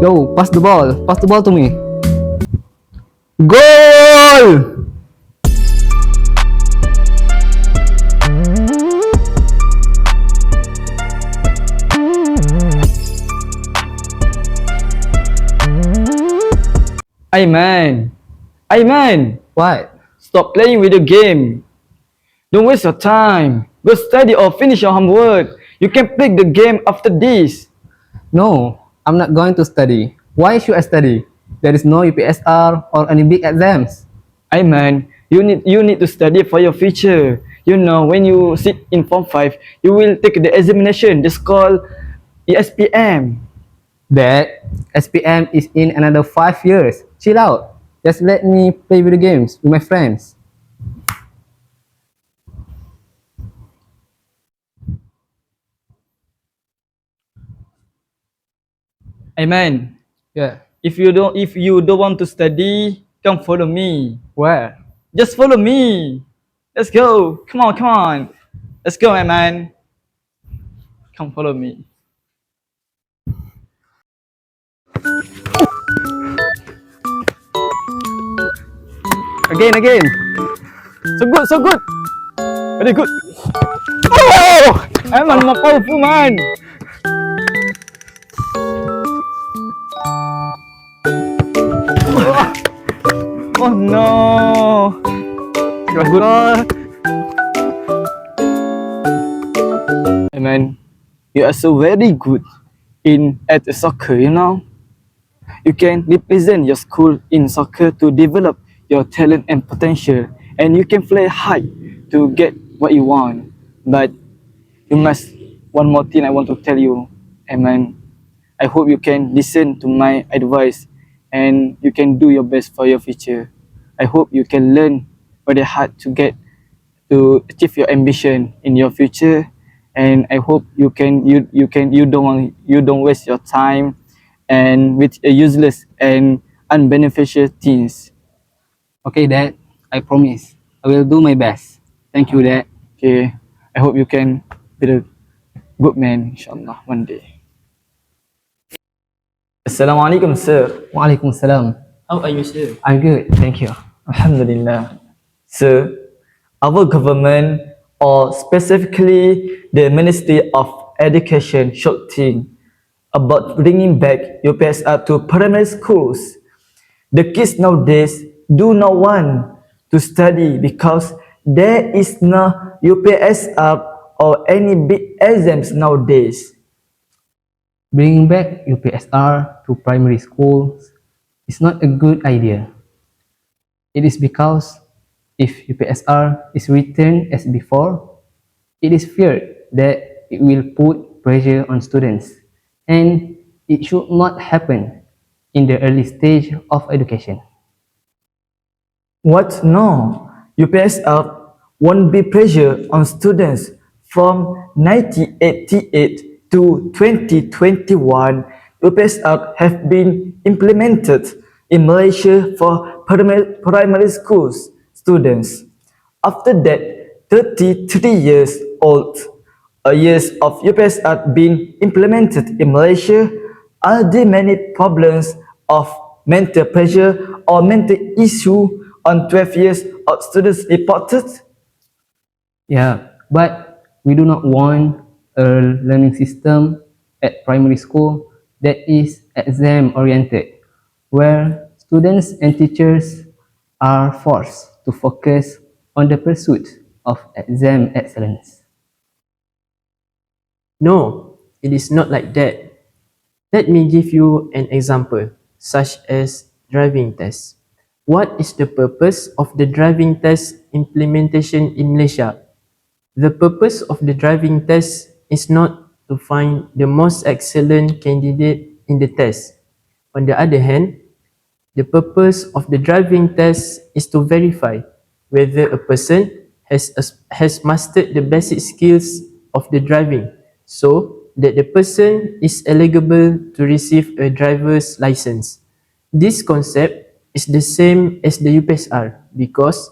Yo, pass the ball. Pass the ball to me. Goal! Aiman, Aiman, What? stop playing with the game. Don't waste your time. Go study or finish your homework. You can play the game after this. No, I'm not going to study. Why should I study? There is no UPSR or any big exams. Aiman, you need to study for your future. You know, when you sit in Form 5, you will take the examination. That's called ESPM. Dad, SPM is in another 5 years. Chill out. Just let me play video games with my friends. Aiman, Yeah. if you don't want to study, come follow me. Where? Just follow me. Let's go. Come on, come on. Let's go, Aiman. Come follow me. Again. So good, so good. Very good. Oh! Aiman, more powerful, man. Oh no. Good. Aiman, you are so very good at soccer, you know. You can represent your school in soccer to develop your talent and potential, and you can play high to get what you want. But you must, one more thing I want to tell you, Aiman. I hope you can listen to my advice and you can do your best for your future. I hope you can learn very hard to achieve your ambition in your future, and I hope you don't waste your time and with useless and unbeneficial things. Okay, Dad. I promise. I will do my best. Thank you, Dad. Okay, I hope you can be a good man, inshallah, one day. Assalamualaikum, sir. Waalaikumsalam. How are you, sir? I'm good. Thank you. Alhamdulillah. Sir, our government, or specifically the Ministry of Education, should think about bringing back UPSR to primary schools. The kids nowadays do not want to study because there is no UPSR or any big exams nowadays. Bringing back UPSR to primary schools is not a good idea. It is because if UPSR is returned as before, it is feared that it will put pressure on students, and it should not happen in the early stage of education. What? No. UPSR won't be pressure on students from 1988 to 2021. UPSR have been implemented in Malaysia for primary schools students. After that, 33 years old, years of UPSR being implemented in Malaysia, are there many problems of mental pressure or mental issue on 12 years of students reported? Yeah, but we do not want a learning system at primary school that is exam oriented, where students and teachers are forced to focus on the pursuit of exam excellence. No, it is not like that. Let me give you an example, such as driving test. What is the purpose of the driving test implementation in Malaysia? The purpose of the driving test is not to find the most excellent candidate in the test. On the other hand, the purpose of the driving test is to verify whether a person has mastered the basic skills of the driving, so that the person is eligible to receive a driver's license. This concept is the same as the UPSR because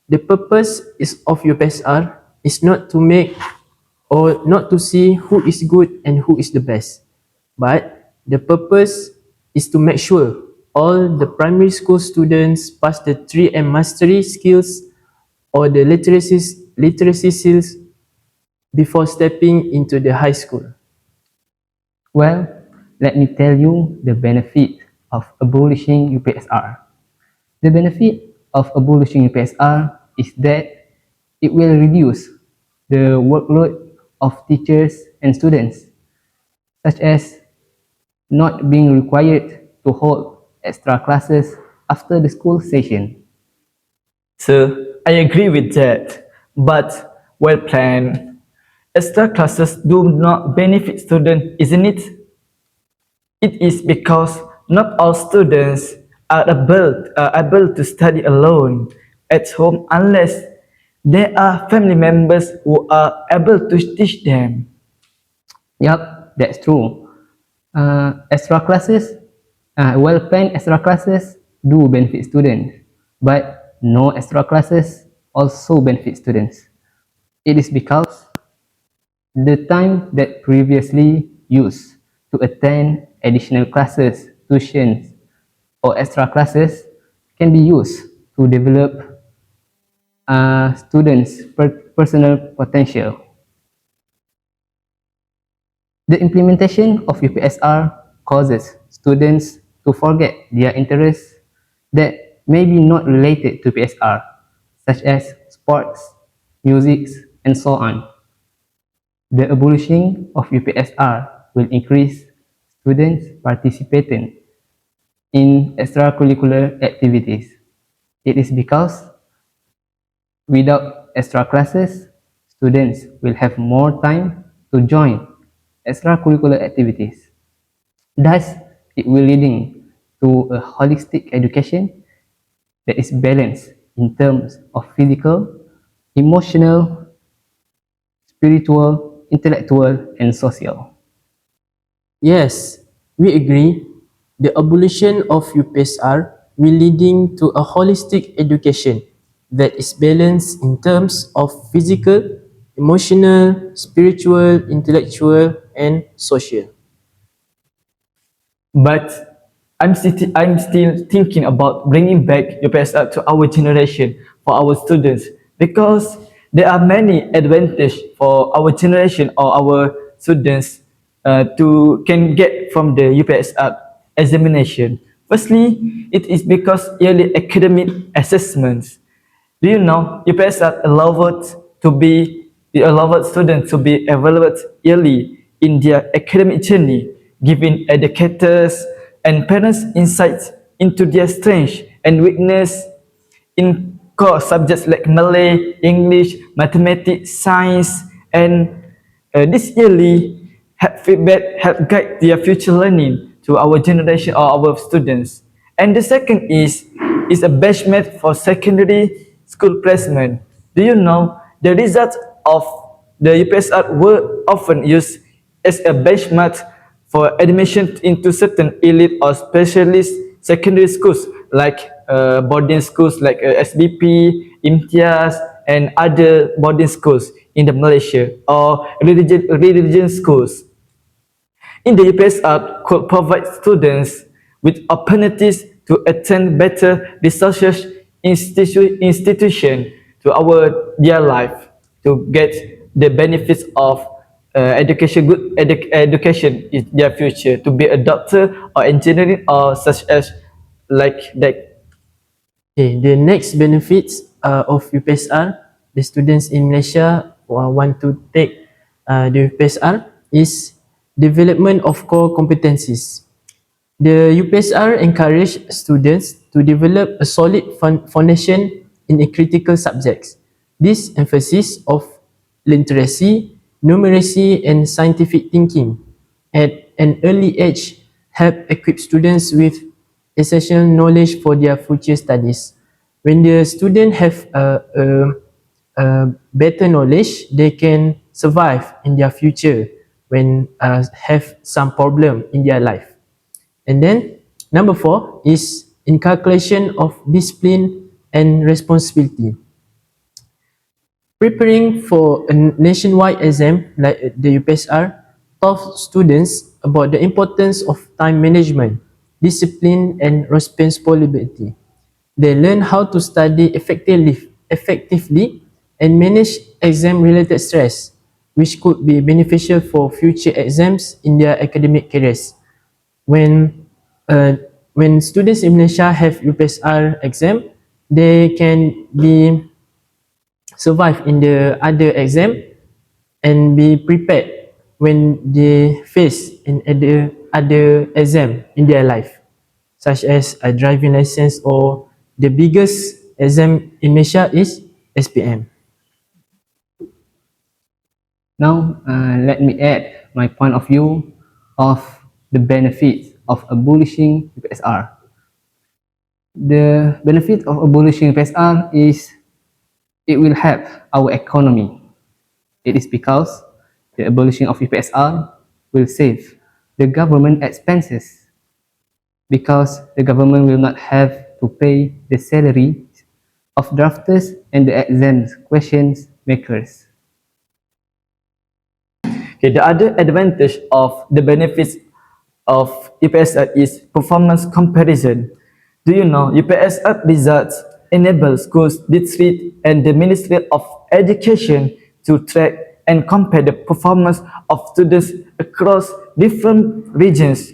the purpose of UPSR is not to make or not to see who is good and who is the best, but the purpose is to make sure all the primary school students pass the 3M mastery skills or the literacy skills before stepping into the high school. Well, let me tell you the benefit of abolishing UPSR. The benefit of abolishing UPSR is that it will reduce the workload of teachers and students, such as not being required to hold extra classes after the school session. So I agree with that, but well planned. Extra classes do not benefit students, isn't it? It is because not all students are able to study alone at home unless there are family members who are able to teach them. Yup, that's true. Extra classes, well-planned extra classes do benefit students, but no extra classes also benefit students. It is because the time that previously used to attend additional classes, tuitions, or extra classes can be used to develop students' personal potential. The implementation of UPSR causes students to forget their interests that may be not related to PSR, such as sports, music, and so on. The abolishing of UPSR will increase students participating in extracurricular activities. It is because without extra classes, students will have more time to join extracurricular activities. Thus, it will leading to a holistic education that is balanced in terms of physical, emotional, spiritual, intellectual, and social. Yes, we agree. The abolition of UPSR will leading to a holistic education that is balanced in terms of physical, emotional, spiritual, intellectual, and social. But I'm still thinking about bringing back UPSR to our generation for our students because there are many advantages for our generation or our students to can get from the UPSR examination. Firstly, it is because yearly academic assessments. Do you know UPSR allowed students to be evaluated yearly in their academic journey, giving educators and parents insights into their strengths and weakness in core subjects like Malay, English, mathematics, science, and this yearly help feedback help guide their future learning to our generation or our students. And the second is a benchmark for secondary school placement. Do you know the results of the UPSR were often used as a benchmark for admission into certain elite or specialist secondary schools like boarding schools like SBP, IMTIAS, and other boarding schools in the Malaysia or religion schools. In the UPSR could provide students with opportunities to attend better research institution to our their life to get the benefits of education in their future to be a doctor or engineering or such as like that. Okay, the next benefits of UPSR, the students in Malaysia want to take the UPSR is development of core competencies. The UPSR encourage students to develop a solid foundation in a critical subjects. This emphasis of literacy, numeracy, and scientific thinking at an early age help equip students with essential knowledge for their future studies. When the student have better knowledge, they can survive in their future when have some problem in their life. And then number 4 is inculcation of discipline and responsibility. Preparing for a nationwide exam like the UPSR taught students about the importance of time management, discipline, and responsibility. They learn how to study effectively and manage exam-related stress, which could be beneficial for future exams in their academic careers. When uh, when students in Malaysia have UPSR exam, they can be survive in the other exam and be prepared when they face in other exam in their life, such as a driving license, or the biggest exam in Malaysia is SPM. Now, let me add my point of view of the benefits of abolishing UPSR. The benefit of abolishing UPSR is it will help our economy. It is because the abolition of UPSR will save the government expenses because the government will not have to pay the salary of drafters and the exam questions makers. Okay, the other advantage of the benefits of UPSR is performance comparison. Do you know UPSR results enable schools, district, and the Ministry of Education to track and compare the performance of students across different regions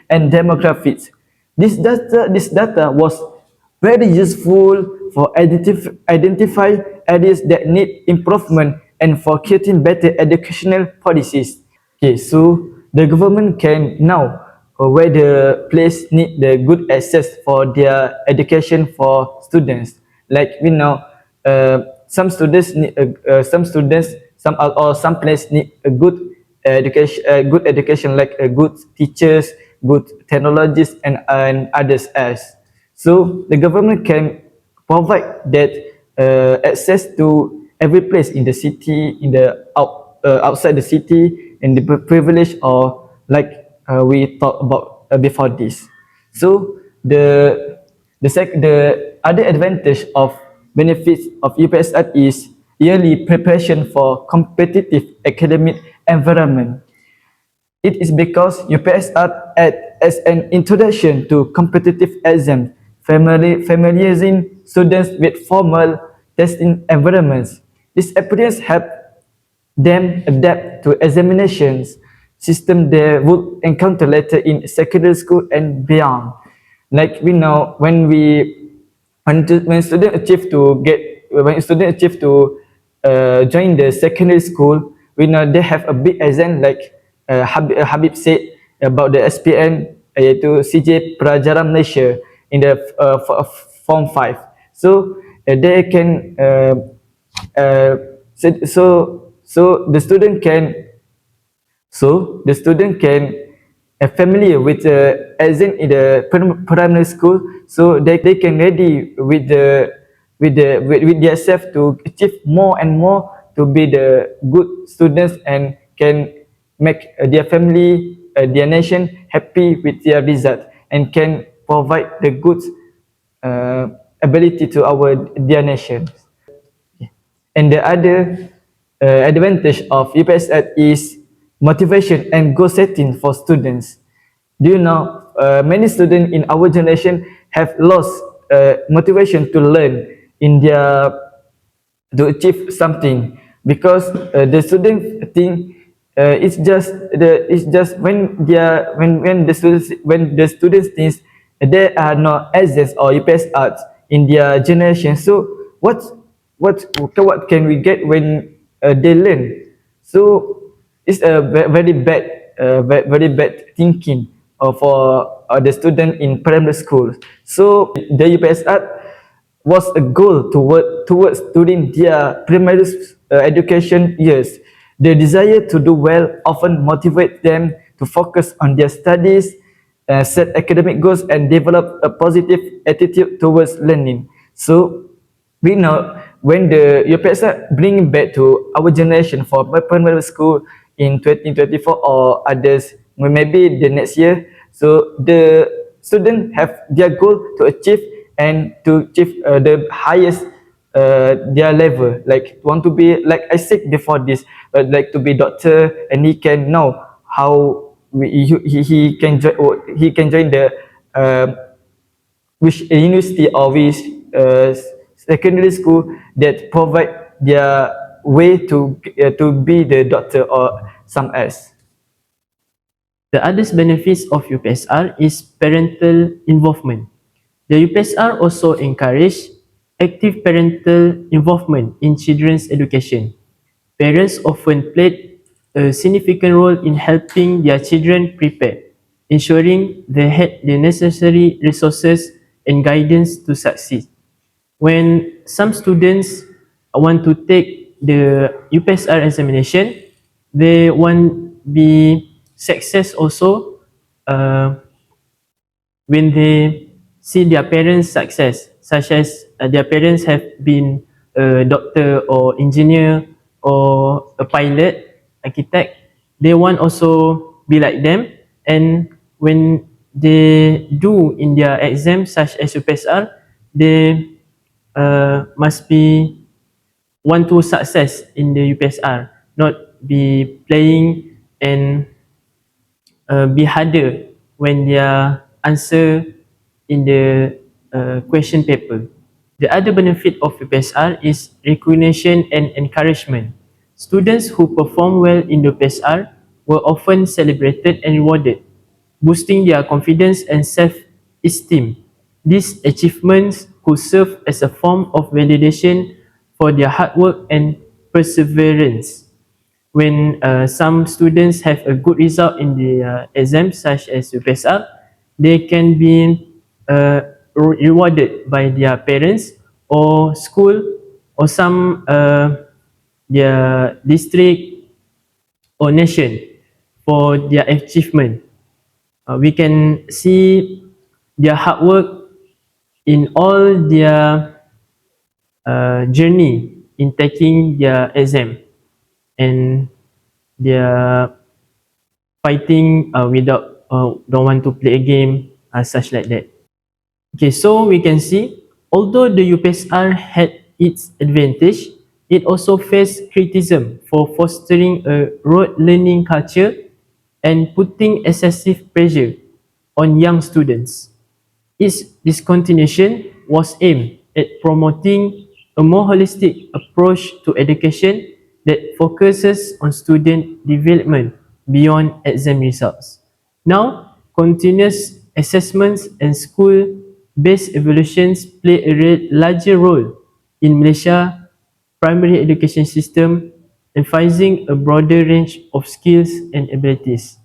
and demographics. This data was very useful for identify areas that need improvement and for creating better educational policies. Okay, so the government can now where the place need the good access for their education for students. Like we know, some students, or some place need a good education like good teachers, good technologists, and others as. So the government can provide that access to every place in the city, in the outside the city, in the privilege, or like we talked about before this. So the other advantage of benefits of UPSR is yearly preparation for competitive academic environment. It is because UPSR act as an introduction to competitive exams, familiarizing students with formal testing environments. This appearance help them adapt to examinations system they would encounter later in secondary school and beyond. Like we know when student achieve to get when student achieve to join the secondary school, we know they have a big exam like Habib said about the SPN iaitu CJ Pelajaran Malaysia in the form 5. So they can uh, so so the student can familiar with the exam in the primary school, so they can ready with with themselves to achieve more and more to be the good students and can make their family, their nation happy with their result and can provide the good uh, ability to our their nation. And the other advantage of UPSR is motivation and goal setting for students. Do you know many students in our generation have lost motivation to learn in their to achieve something because the student think it's just when the students thinks there are no exams or UPS arts in their generation. So what what can we get when they learn? So it's a very bad very bad thinking for the student in primary school. So the UPS art was a goal towards during their primary education years. The desire to do well often motivates them to focus on their studies, set academic goals, and develop a positive attitude towards learning. So we know when the UPSR bring back to our generation for primary school in 2024 or others, maybe the next year, so the student have their goal to achieve and to achieve the highest their level, like want to be like I said before this, like to be doctor, and he can know how he can join the um, which university or which uh, secondary school that provide their way to be the doctor or some else. The other benefits of UPSR is parental involvement. The UPSR also encourage active parental involvement in children's education. Parents often played a significant role in helping their children prepare, ensuring they had the necessary resources and guidance to succeed. When some students want to take the UPSR examination, they want be success also uh, when they see their parents' success, such as their parents have been a doctor or engineer or a pilot, architect, they want also be like them. And when they do in their exams, such as UPSR, they must be want to success in the UPSR, not be playing and be harder when they answer in the question paper. The other benefit of UPSR is recognition and encouragement. Students who perform well in the UPSR were often celebrated and rewarded, boosting their confidence and self-esteem. These achievements could serve as a form of validation for their hard work and perseverance. When some students have a good result in the exams such as UPSR, they can be rewarded by their parents or school or some their district or nation for their achievement. We can see their hard work in all their journey in taking their exam, and their fighting without don't want to play a game, such like that. Okay, so we can see although the UPSR had its advantage, it also faced criticism for fostering a rote learning culture and putting excessive pressure on young students. Its discontinuation was aimed at promoting a more holistic approach to education that focuses on student development beyond exam results. Now, continuous assessments and school-based evaluations play a larger role in Malaysia primary education system, emphasizing a broader range of skills and abilities.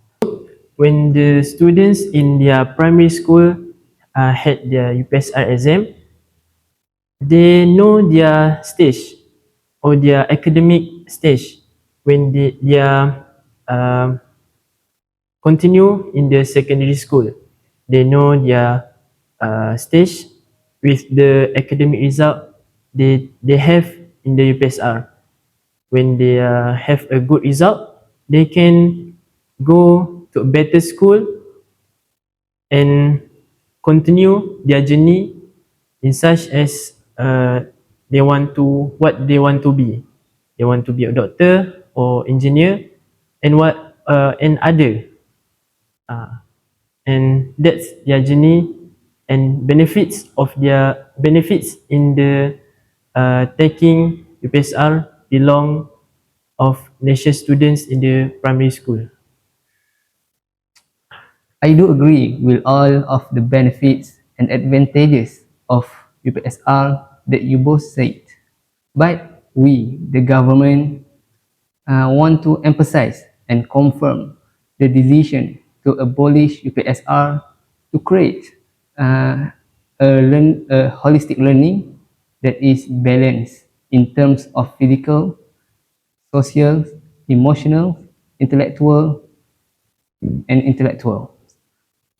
When the students in their primary school had their UPSR exam, they know their stage or their academic stage when they are continue in the secondary school. They know their stage with the academic result they have in the UPSR. When they have a good result, they can go to a better school and continue their journey in such as they want to what they want to be. They want to be a doctor or engineer, and what and other, and that's their journey and benefits in the taking UPSR belong of national students in the primary school. I do agree with all of the benefits and advantages of UPSR that you both said. But we, the government, want to emphasize and confirm the decision to abolish UPSR to create a holistic learning that is balanced in terms of physical, social, emotional, intellectual, and intellectual.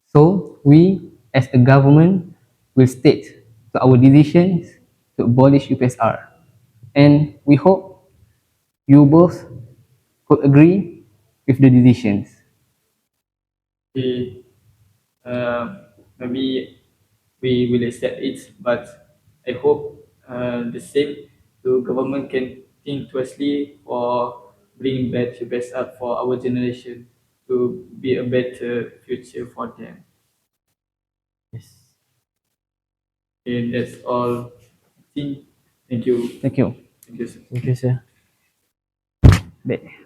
So we, as a government, will state to our decisions to abolish UPSR. And we hope you both could agree with the decisions. Okay, maybe we will accept it, but I hope the same the government can think closely for bring back the best up for our generation. to be a better future for them. Yes. Okay, that's all. Thank you. Thank you. Thank you, sir. Thank you, sir. Baik.